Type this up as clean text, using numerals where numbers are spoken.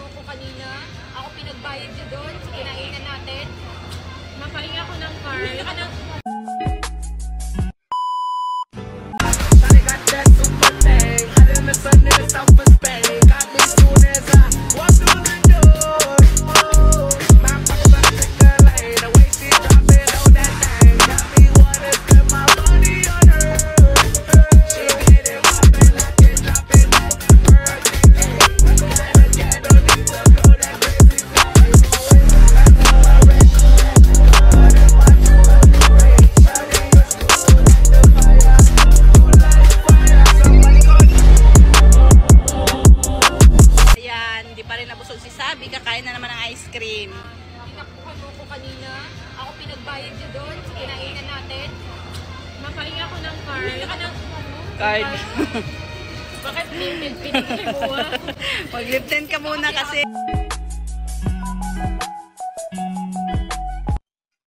ano ko kanina. Ako pinagbayad niyo doon sa kinainan natin. Mapahinga ko ng card. Kakain na naman ng ice cream. Tinapuhan mo ko kanina. Ako pinagbayad niyo doon sa kinainan natin. Mapahinga ko ng card. Card. Bakit limited pinagkibuha? Mag-lip tint ka muna kasi.